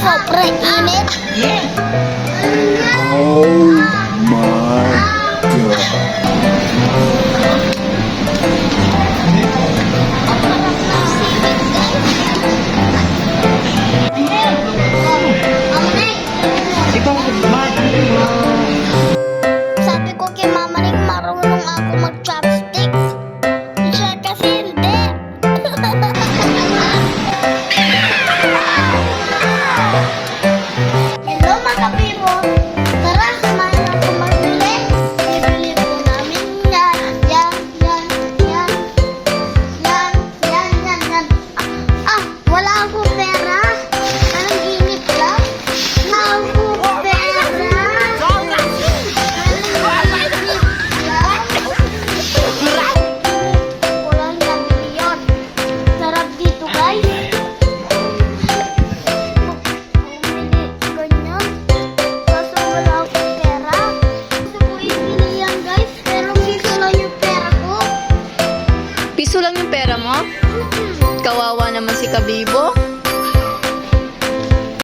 Sobrang init. Oh my God. Sabi ko kay Mama Ring marunong ako mag-chopsticks. Siya kasi hindi. Hello mga kapiro. Tara, kumain na po magbili. Bibili po namin yan. Yan. Wala akong pera. Anong init lang? Ako pera. Walang nabili yun. Sarap dito guys. Ganyan. Kaso wala akong pera. Gusto ko ibili yan guys. Pero piso lang yung pera ko. Piso lang yung pera mo? Kawawa naman si Kabibo.